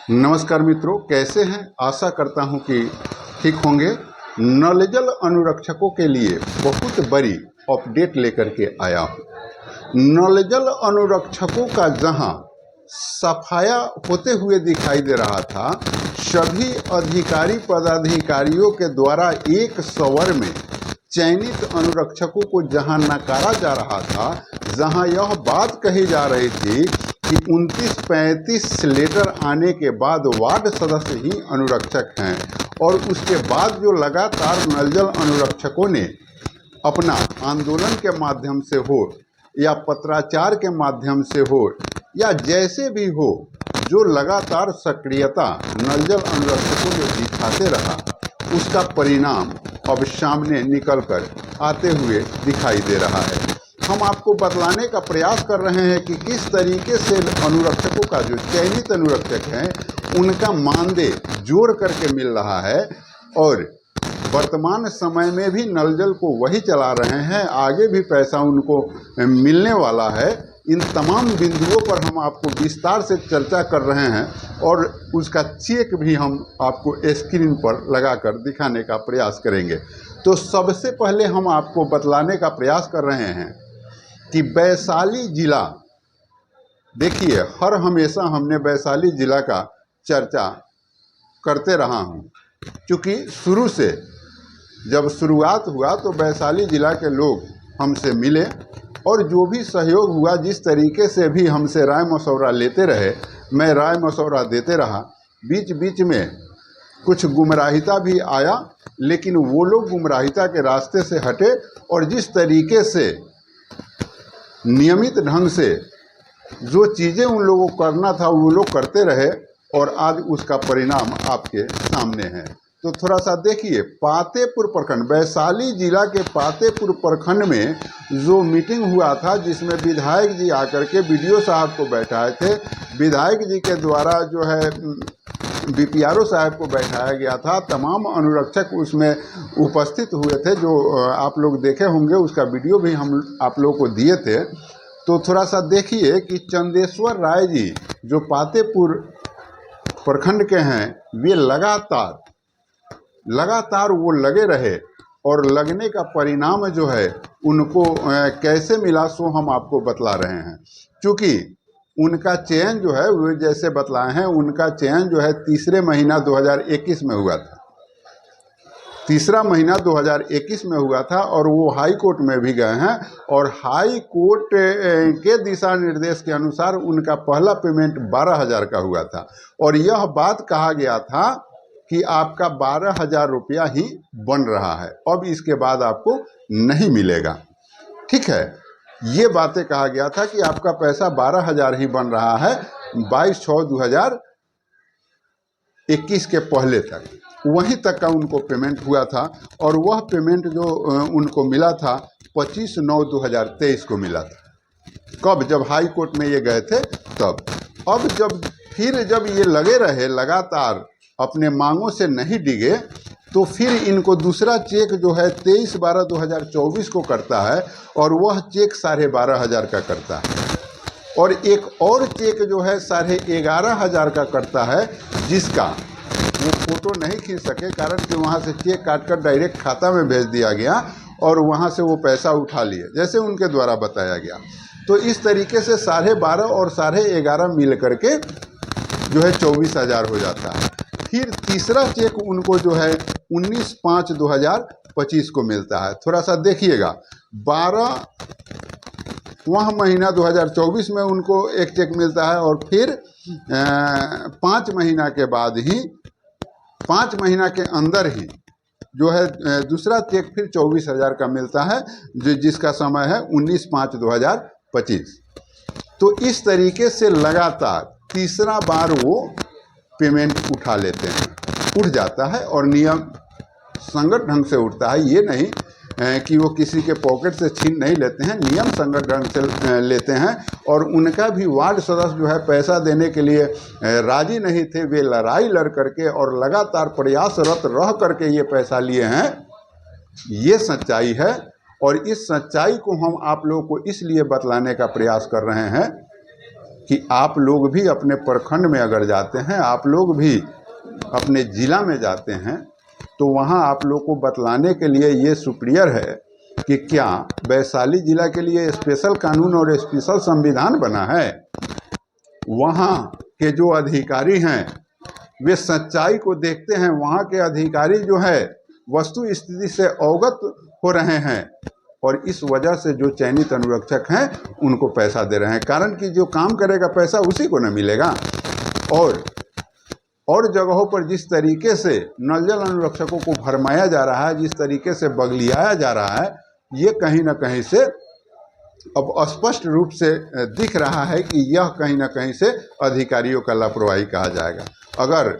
नमस्कार मित्रों, कैसे हैं? आशा करता हूं कि ठीक होंगे। नल जल अनुरक्षकों के लिए बहुत बड़ी अपडेट लेकर के आया हूं। नल जल अनुरक्षकों का जहां सफाया होते हुए दिखाई दे रहा था, सभी अधिकारी पदाधिकारियों के द्वारा एक स्वर में चयनित अनुरक्षकों को जहां नकारा जा रहा था, जहां यह बात कही जा रही थी कि 29-35 लेटर आने के बाद वार्ड सदस्य ही अनुरक्षक हैं, और उसके बाद जो लगातार नल जल अनुरक्षकों ने अपना आंदोलन के माध्यम से हो या पत्राचार के माध्यम से हो या जैसे भी हो, जो लगातार सक्रियता नल जल अनुरक्षकों ने दिखाते रहा, उसका परिणाम अब सामने निकल कर आते हुए दिखाई दे रहा है। हम आपको बतलाने का प्रयास कर रहे हैं कि किस तरीके से अनुरक्षकों का, जो चयनित अनुरक्षक हैं, उनका मानदेय जोड़ करके मिल रहा है, और वर्तमान समय में भी नल जल को वही चला रहे हैं, आगे भी पैसा उनको मिलने वाला है। इन तमाम बिंदुओं पर हम आपको विस्तार से चर्चा कर रहे हैं, और उसका चेक भी हम आपको स्क्रीन पर लगाकर दिखाने का प्रयास करेंगे। तो सबसे पहले हम आपको बतलाने का प्रयास कर रहे हैं कि वैशाली जिला, देखिए, हर हमेशा हमने वैशाली जिला का चर्चा करते रहा हूँ, क्योंकि शुरू से जब शुरुआत हुआ तो वैशाली जिला के लोग हमसे मिले, और जो भी सहयोग हुआ, जिस तरीके से भी हमसे राय मशवरा लेते रहे, मैं राय मशवरा देते रहा। बीच बीच में कुछ गुमराहिता भी आया, लेकिन वो लोग गुमराहिता के रास्ते से हटे, और जिस तरीके से नियमित ढंग से जो चीज़ें उन लोगों को करना था वो लोग करते रहे, और आज उसका परिणाम आपके सामने है। तो थोड़ा सा देखिए, पातेपुर प्रखंड, वैशाली जिला के पातेपुर प्रखंड में जो मीटिंग हुआ था, जिसमें विधायक जी आकर के बीडीओ साहब को बैठाए थे, विधायक जी के द्वारा जो है बीपीआरओ साहब को बैठाया गया था, तमाम अनुरक्षक उसमें उपस्थित हुए थे, जो आप लोग देखे होंगे, उसका वीडियो भी हम आप लोगों को दिए थे। तो थोड़ा सा देखिए कि चंदेश्वर राय जी, जो पातेपुर प्रखंड के हैं, वे लगातार वो लगे रहे, और लगने का परिणाम जो है उनको कैसे मिला, सो हम आपको बतला रहे हैं। क्योंकि उनका चयन जो है, वो जैसे बतलाए हैं, उनका चयन जो है तीसरे महीना 2021 में हुआ था, तीसरा महीना 2021 में हुआ था, और वो हाई कोर्ट में भी गए हैं, और हाई कोर्ट के दिशा निर्देश के अनुसार उनका पहला पेमेंट 12,000 का हुआ था, और यह बात कहा गया था कि आपका 12,000 रुपया ही बन रहा है, अब इसके बाद आपको नहीं मिलेगा। ठीक है, ये बातें कहा गया था कि आपका पैसा 12,000 ही बन रहा है 22/6/2021 के पहले तक, वहीं तक का उनको पेमेंट हुआ था, और वह पेमेंट जो उनको मिला था 25/9/2023 को मिला था। कब? जब हाई कोर्ट में ये गए थे तब। अब जब ये लगे रहे, लगातार अपने मांगों से नहीं डिगे, तो फिर इनको दूसरा चेक जो है 23/12/2024 को करता है, और वह चेक 12,500 का करता है, और एक और चेक जो है 11,500 का करता है, जिसका वो फोटो नहीं खींच सके, कारण कि वहाँ से चेक काटकर डायरेक्ट खाता में भेज दिया गया, और वहाँ से वो पैसा उठा लिए, जैसे उनके द्वारा बताया गया। तो इस तरीके से 12,500 और 11,500 मिल करके जो है 24,000 हो जाता है। फिर तीसरा चेक उनको जो है 19/5/2025 को मिलता है। थोड़ा सा देखिएगा, 12वां महीना 2024 में उनको एक चेक मिलता है, और फिर 5 महीना के बाद ही, 5 महीना के अंदर ही जो है दूसरा चेक फिर 24,000 का मिलता है, जिसका समय है 19/5/2025। तो इस तरीके से लगातार तीसरा बार वो पेमेंट उठा लेते हैं, उठ जाता है, और नियम संगत ढंग से उठता है। ये नहीं कि वो किसी के पॉकेट से छीन नहीं लेते हैं, नियम संगत ढंग से लेते हैं, और उनका भी वार्ड सदस्य जो है पैसा देने के लिए राजी नहीं थे, वे लड़ाई लड़ करके और लगातार प्रयासरत रह करके ये पैसा लिए हैं। ये सच्चाई है, और इस सच्चाई को हम आप लोगों को इसलिए बतलाने का प्रयास कर रहे हैं कि आप लोग भी अपने प्रखंड में अगर जाते हैं, आप लोग भी अपने ज़िला में जाते हैं, तो वहाँ आप लोग को बतलाने के लिए ये सुपीरियर है कि क्या वैशाली जिला के लिए स्पेशल कानून और स्पेशल संविधान बना है। वहाँ के जो अधिकारी हैं वे सच्चाई को देखते हैं, वहाँ के अधिकारी जो है वस्तु स्थिति से अवगत हो रहे हैं और इस वजह से जो चयनित अनुरक्षक हैं उनको पैसा दे रहे हैं। कारण कि जो काम करेगा पैसा उसी को न मिलेगा। और जगहों पर जिस तरीके से नल जल अनुरक्षकों को भरमाया जा रहा है, जिस तरीके से बगलियाया जा रहा है, ये कहीं ना कहीं से अब स्पष्ट रूप से दिख रहा है कि यह कहीं ना कहीं से अधिकारियों का लापरवाही कहा जाएगा। अगर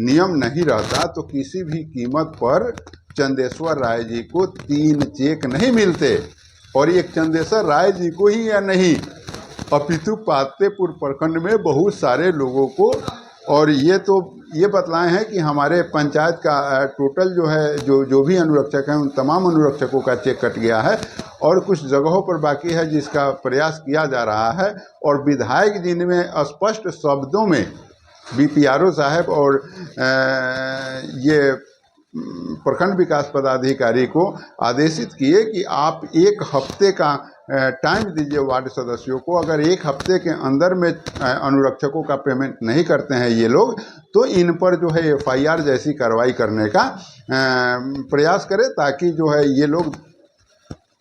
नियम नहीं रहता तो किसी भी कीमत पर चंदेश्वर राय जी को 3 चेक नहीं मिलते, और एक चंदेश्वर राय जी को ही या नहीं अपितु पातेपुर प्रखंड में बहुत सारे लोगों को। और ये बतलाए हैं कि हमारे पंचायत का टोटल जो है जो भी अनुरक्षक हैं उन तमाम अनुरक्षकों का चेक कट गया है और कुछ जगहों पर बाकी है जिसका प्रयास किया जा रहा है। और विधायक जी ने स्पष्ट शब्दों में बीपीआरओ साहब और ये प्रखंड विकास पदाधिकारी को आदेशित किए कि आप 1 हफ्ते का टाइम दीजिए वार्ड सदस्यों को। अगर 1 हफ्ते के अंदर में अनुरक्षकों का पेमेंट नहीं करते हैं ये लोग, तो इन पर जो है एफआईआर जैसी कार्रवाई करने का प्रयास करें, ताकि जो है ये लोग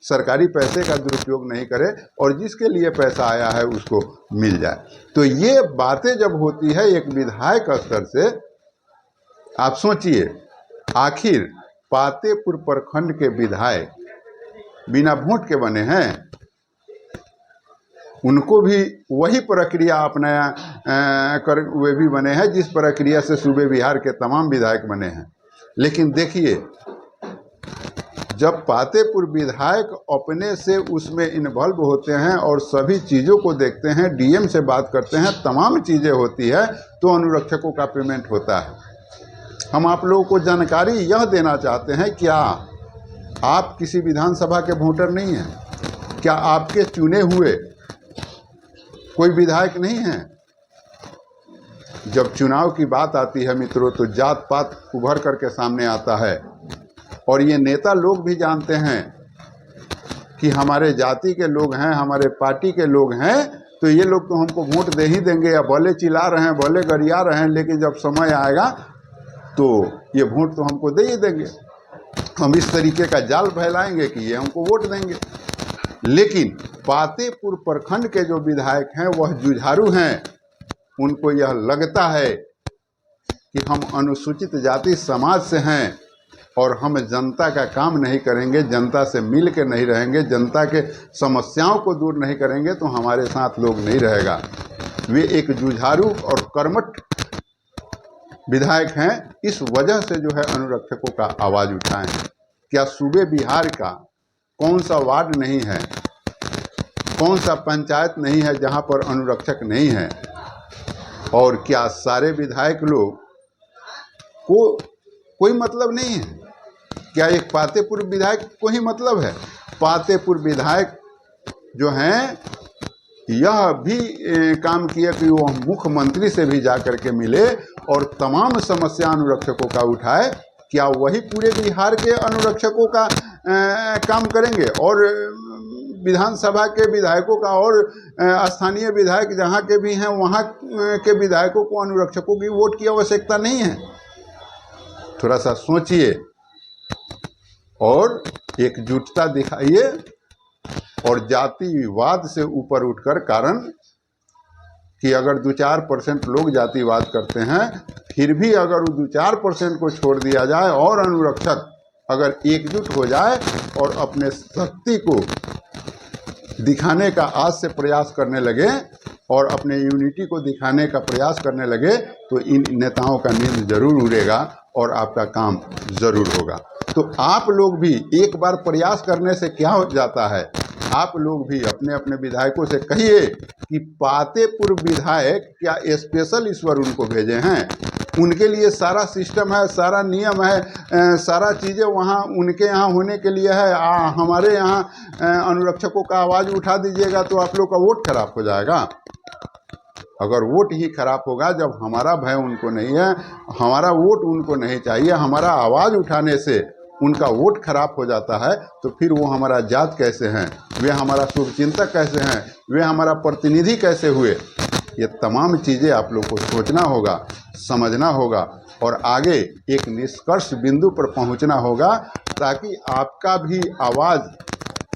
सरकारी पैसे का दुरुपयोग नहीं करें और जिसके लिए पैसा आया है उसको मिल जाए। तो ये बातें जब होती है एक विधायक स्तर से, आप सोचिए आखिर पातेपुर प्रखंड के विधायक बिना वोट के बने हैं, उनको भी वही प्रक्रिया अपनाया कर वे भी बने हैं जिस प्रक्रिया से सूबे बिहार के तमाम विधायक बने हैं। लेकिन देखिए, जब पातेपुर विधायक अपने से उसमें इन्वॉल्व होते हैं और सभी चीज़ों को देखते हैं, डीएम से बात करते हैं, तमाम चीज़ें होती है, तो अनुरक्षकों का पेमेंट होता है। हम आप लोगों को जानकारी यह देना चाहते हैं, क्या आप किसी विधानसभा के वोटर नहीं हैं? क्या आपके चुने हुए कोई विधायक नहीं हैं? जब चुनाव की बात आती है मित्रों, तो जात पात उभर करके सामने आता है और ये नेता लोग भी जानते हैं कि हमारे जाति के लोग हैं, हमारे पार्टी के लोग हैं, तो ये लोग तो हमको वोट दे ही देंगे, या भले चिल्ला रहे हैं, भले गरिया रहे हैं, लेकिन जब समय आएगा तो ये वोट तो हमको दे ही देंगे। हम इस तरीके का जाल फैलाएंगे कि ये हमको वोट देंगे। लेकिन पातेपुर प्रखंड के जो विधायक हैं वह जुझारू हैं। उनको यह लगता है कि हम अनुसूचित जाति समाज से हैं और हम जनता का काम नहीं करेंगे, जनता से मिल के नहीं रहेंगे, जनता के समस्याओं को दूर नहीं करेंगे तो हमारे साथ लोग नहीं रहेगा। वे एक जुझारू और कर्मठ विधायक हैं, इस वजह से जो है अनुरक्षकों का आवाज़ उठाएं। क्या सूबे बिहार का कौन सा वार्ड नहीं है, कौन सा पंचायत नहीं है जहां पर अनुरक्षक नहीं है? और क्या सारे विधायक लोग को कोई मतलब नहीं है? क्या एक पातेपुर विधायक को ही मतलब है? पातेपुर विधायक जो हैं यह भी काम किया कि वो मुख्यमंत्री से भी जा कर के मिले और तमाम समस्या अनुरक्षकों का उठाए। क्या वही पूरे बिहार के अनुरक्षकों का काम करेंगे? और विधानसभा के विधायकों का और स्थानीय विधायक जहाँ के भी हैं वहाँ के विधायकों को अनुरक्षकों की वोट की आवश्यकता नहीं है। थोड़ा सा सोचिए और एकजुटता दिखाइए और जातिवाद से ऊपर उठकर, कारण कि अगर 2-4% लोग जातिवाद करते हैं, फिर भी अगर वो 2-4% को छोड़ दिया जाए और अनुरक्षक अगर एकजुट हो जाए और अपने शक्ति को दिखाने का आज से प्रयास करने लगे और अपने यूनिटी को दिखाने का प्रयास करने लगे, तो इन नेताओं का नींद जरूर उड़ेगा और आपका काम जरूर होगा। तो आप लोग भी एक बार प्रयास करने से क्या हो जाता है, आप लोग भी अपने अपने विधायकों से कहिए कि पातेपुर विधायक क्या स्पेशल ईश्वर उनको भेजे हैं? उनके लिए सारा सिस्टम है, सारा नियम है, सारा चीज़ें वहाँ उनके यहाँ होने के लिए है। हमारे यहाँ अनुरक्षकों का आवाज़ उठा दीजिएगा तो आप लोग का वोट खराब हो जाएगा। अगर वोट ही खराब होगा, जब हमारा भय उनको नहीं है, हमारा वोट उनको नहीं चाहिए, हमारा आवाज़ उठाने से उनका वोट खराब हो जाता है, तो फिर वो हमारा जात कैसे हैं, वे हमारा शुभचिंतक कैसे हैं, वे हमारा प्रतिनिधि कैसे हुए। ये तमाम चीज़ें आप लोग को सोचना होगा, समझना होगा और आगे एक निष्कर्ष बिंदु पर पहुंचना होगा, ताकि आपका भी आवाज़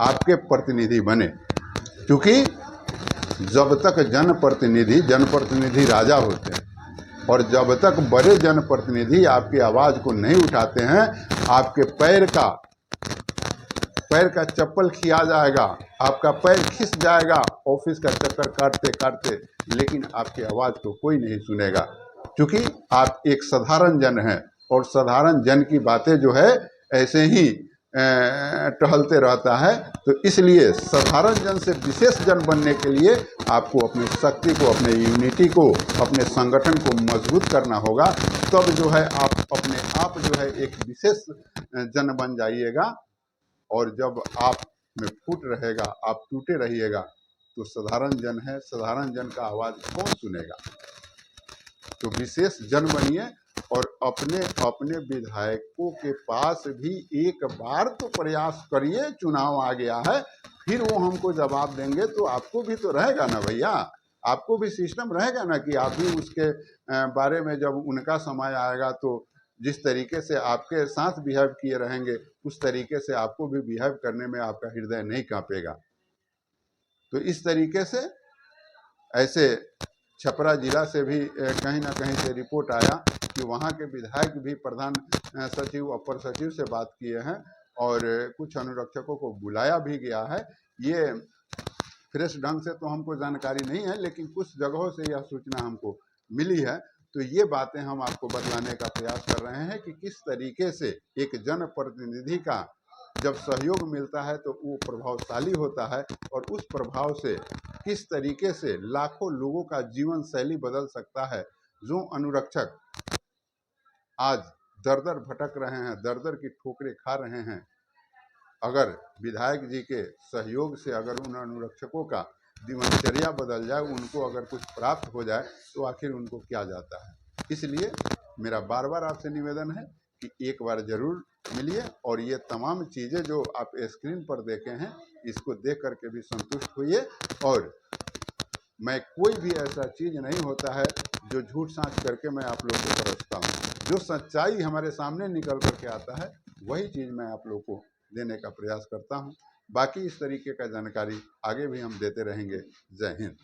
आपके प्रतिनिधि बने। क्योंकि जब तक जनप्रतिनिधि राजा होते हैं, और जब तक बड़े जनप्रतिनिधि आपकी आवाज़ को नहीं उठाते हैं, आपके पैर का चप्पल खिया जाएगा, आपका पैर खिस जाएगा ऑफिस का चक्कर काटते काटते, लेकिन आपकी आवाज़ को कोई नहीं सुनेगा। क्योंकि आप एक साधारण जन हैं, और साधारण जन की बातें जो है ऐसे ही टहलते रहता है। तो इसलिए साधारण जन से विशेष जन बनने के लिए आपको अपनी शक्ति को, अपने यूनिटी को, अपने संगठन को मजबूत करना होगा। तब जो है आप अपने आप जो है एक विशेष जन बन जाइएगा। और जब आप में फूट रहेगा, आप टूटे रहिएगा, तो साधारण जन है, साधारण जन का आवाज़ कौन सुनेगा। तो विशेष जन बनिए और अपने विधायकों के पास भी एक बार तो प्रयास करिए। चुनाव आ गया है, फिर वो हमको जवाब देंगे, तो आपको भी तो रहेगा ना भैया, आपको भी सिस्टम रहेगा ना कि आप भी उसके बारे में जब उनका समय आएगा, तो जिस तरीके से आपके साथ बिहेव किए रहेंगे, उस तरीके से आपको भी बिहेव करने में आपका हृदय नहीं कांपेगा। तो इस तरीके से ऐसे छपरा जिला से भी कहीं ना कहीं से रिपोर्ट आया कि वहाँ के विधायक भी प्रधान सचिव, अपर सचिव से बात किए हैं, और कुछ अनुरक्षकों को बुलाया भी गया है। ये फ्रेश ढंग से तो हमको जानकारी नहीं है, लेकिन कुछ जगहों से यह सूचना हमको मिली है। तो ये बातें हम आपको बतलाने का प्रयास कर रहे हैं कि किस तरीके से एक जनप्रतिनिधि का जब सहयोग मिलता है तो वो प्रभावशाली होता है, और उस प्रभाव से किस तरीके से लाखों लोगों का जीवन शैली बदल सकता है। जो अनुरक्षक आज दर दर भटक रहे हैं, दर दर की ठोकरें खा रहे हैं, अगर विधायक जी के सहयोग से अगर उन अनुरक्षकों का दिनचर्या बदल जाए, उनको अगर कुछ प्राप्त हो जाए, तो आखिर उनको क्या जाता है। इसलिए मेरा बार बार आपसे निवेदन है कि एक बार ज़रूर मिलिए, और ये तमाम चीज़ें जो आप स्क्रीन पर देखे हैं, इसको देख करके भी संतुष्ट होइए। और मैं कोई भी ऐसा चीज़ नहीं होता है जो झूठ साँच करके मैं आप लोगों को परसता हूँ। जो सच्चाई हमारे सामने निकल करके आता है, वही चीज़ मैं आप लोगों को देने का प्रयास करता हूँ। बाकी इस तरीके का जानकारी आगे भी हम देते रहेंगे। जय हिंद।